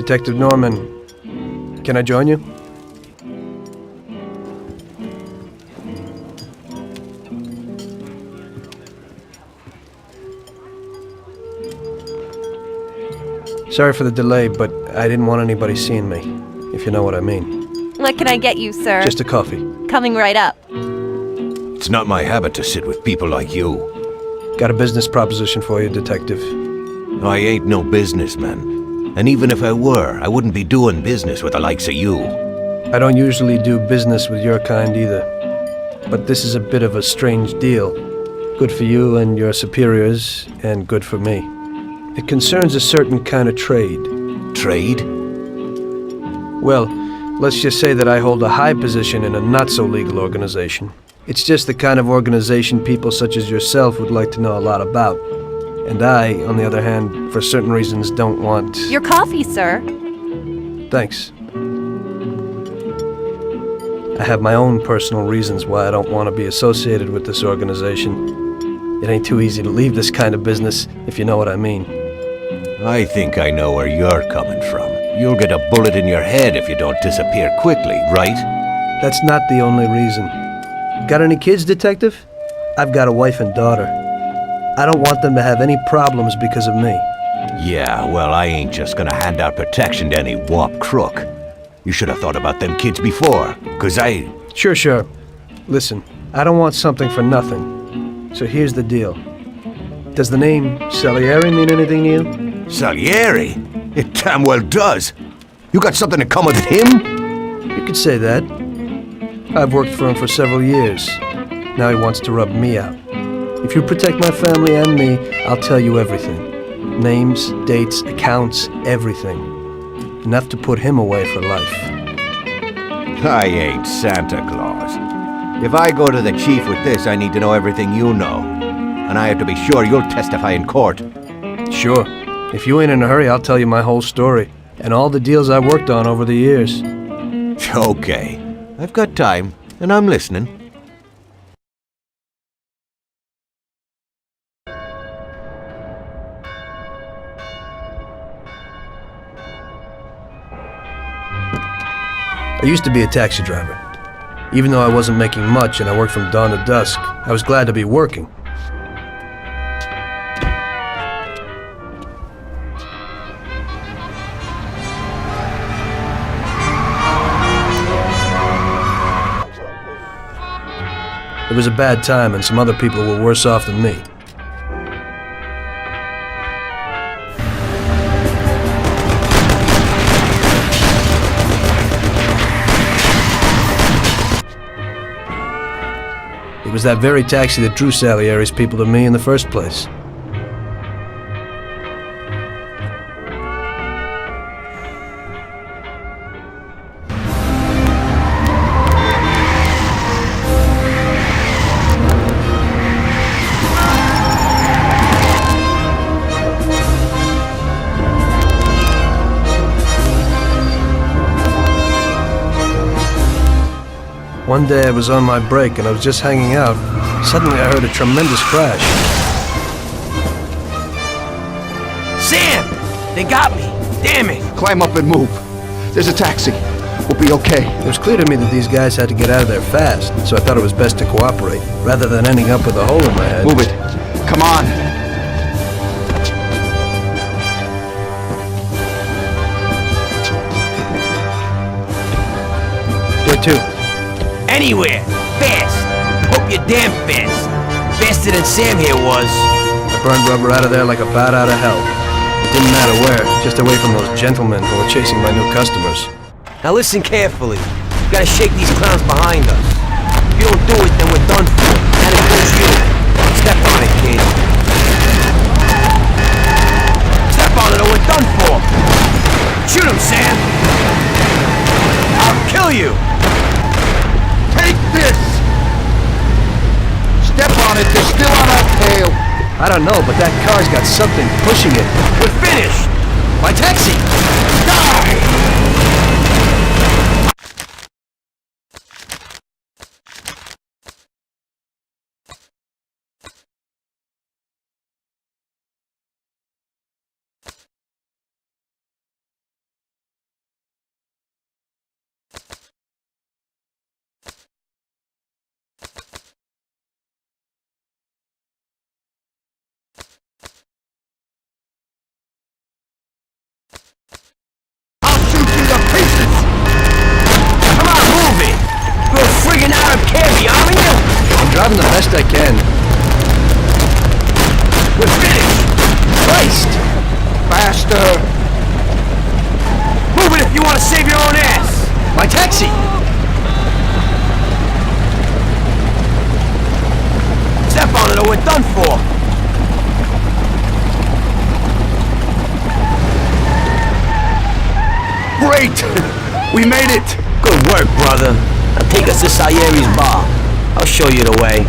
Detective Norman, can I join you? Sorry for the delay, but I didn't want anybody seeing me, if you know what I mean. What can I get you, sir? Just a coffee. Coming right up. It's not my habit to sit with people like you. Got a business proposition for you, Detective. I ain't no businessman. And even if I were, I wouldn't be doing business with the likes of you. I don't usually do business with your kind either. But this is a bit of a strange deal. Good for you and your superiors, and good for me. It concerns a certain kind of trade. Trade? Well, let's just say that I hold a high position in a not-so-legal organization. It's just the kind of organization people such as yourself would like to know a lot about. And I, on the other hand, for certain reasons don't want... Your coffee, sir. Thanks. I have my own personal reasons why I don't want to be associated with this organization. It ain't too easy to leave this kind of business, if you know what I mean. I think I know where you're coming from. You'll get a bullet in your head if you don't disappear quickly, right? That's not the only reason. Got any kids, Detective? I've got a wife and daughter. I don't want them to have any problems because of me. Yeah, well, I ain't just gonna hand out protection to any wop crook. You should have thought about them kids before, 'cause I... Sure. Listen, I don't want something for nothing. So here's the deal. Does the name Salieri mean anything to you? Salieri? It damn well does. You got something in common with him? You could say that. I've worked for him for several years. Now he wants to rub me out. If you protect my family and me, I'll tell you everything. Names, dates, accounts, everything. Enough to put him away for life. I ain't Santa Claus. If I go to the chief with this, I need to know everything you know. And I have to be sure you'll testify in court. Sure. If you ain't in a hurry, I'll tell you my whole story. And all the deals I worked on over the years. Okay. I've got time, and I'm listening. I used to be a taxi driver. Even though I wasn't making much and I worked from dawn to dusk, I was glad to be working. It was a bad time and some other people were worse off than me. It was that very taxi that drew Salieri's people to me in the first place. One day I was on my break and I was just hanging out. Suddenly I heard a tremendous crash. Sam! They got me! Damn it! Climb up and move. There's a taxi. We'll be okay. It was clear to me that these guys had to get out of there fast, so I thought it was best to cooperate, rather than ending up with a hole in my head. Move it. Come on. Where to? Anywhere! Fast! Hope you're damn fast! Faster than Sam here was. I burned rubber out of there like a bat out of hell. It didn't matter where, just away from those gentlemen who were chasing my new customers. Now listen carefully. We gotta shake these clowns behind us. If you don't do it, then we're done for. And it goes you. Step on it, kid. Step on it or we're done for! Shoot him, Sam! I'll kill you! Take this! Step on it. They're still on our tail. I don't know, but that car's got something pushing it. We're finished! My taxi! Die! great! We made it! Good work, brother. Now take us to Salieri's bar. I'll show you the way.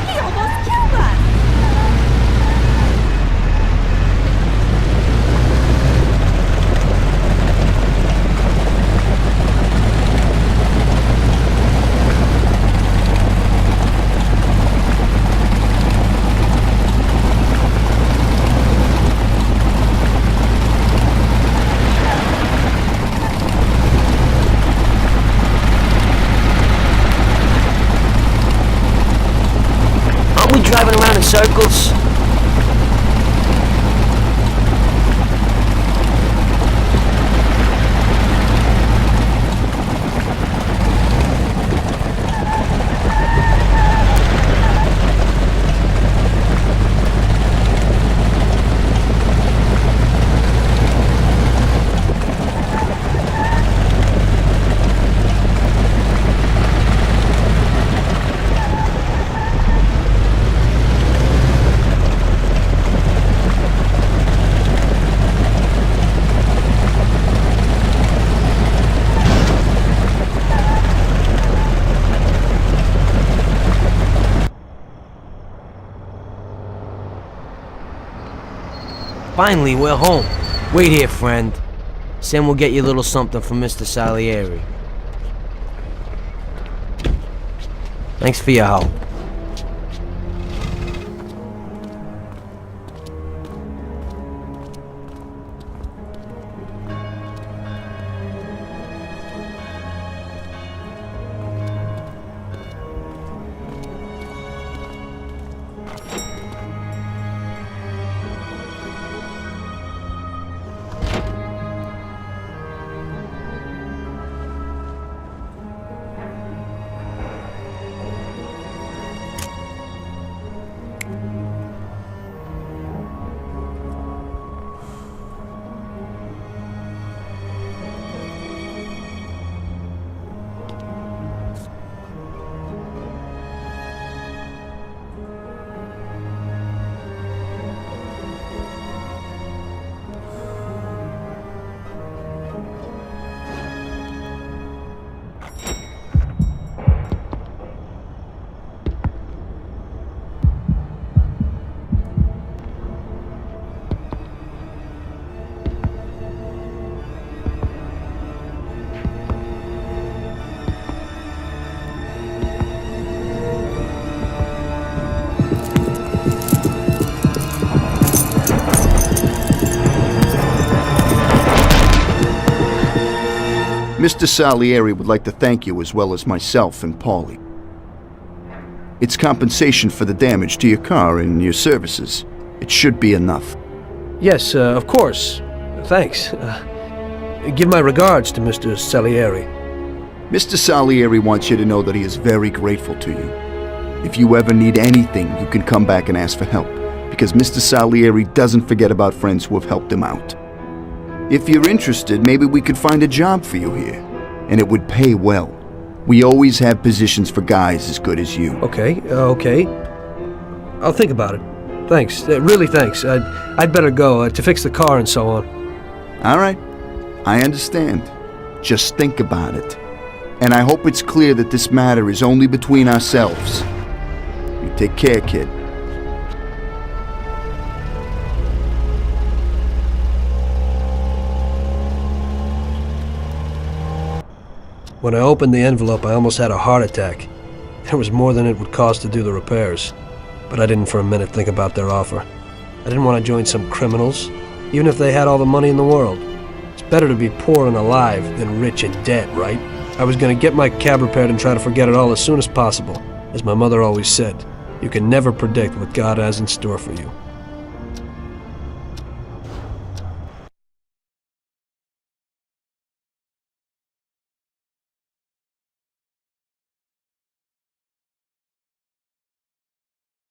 He almost killed us! Aren't we driving around in circles? Finally, we're home. Wait here, friend. Sam will get you a little something from Mr. Salieri. Thanks for your help. Mr. Salieri would like to thank you as well as myself and Paulie. It's compensation for the damage to your car and your services. It should be enough. Yes, of course. Thanks. Give my regards to Mr. Salieri. Mr. Salieri wants you to know that he is very grateful to you. If you ever need anything, you can come back and ask for help, because Mr. Salieri doesn't forget about friends who have helped him out. If you're interested, maybe we could find a job for you here, and it would pay well. We always have positions for guys as good as you. Okay. I'll think about it. Thanks. Really thanks. I'd better go to fix the car and so on. All right. I understand. Just think about it. And I hope it's clear that this matter is only between ourselves. You take care, kid. When I opened the envelope, I almost had a heart attack. There was more than it would cost to do the repairs. But I didn't for a minute think about their offer. I didn't want to join some criminals, even if they had all the money in the world. It's better to be poor and alive than rich and dead, right? I was going to get my cab repaired and try to forget it all as soon as possible. As my mother always said, you can never predict what God has in store for you.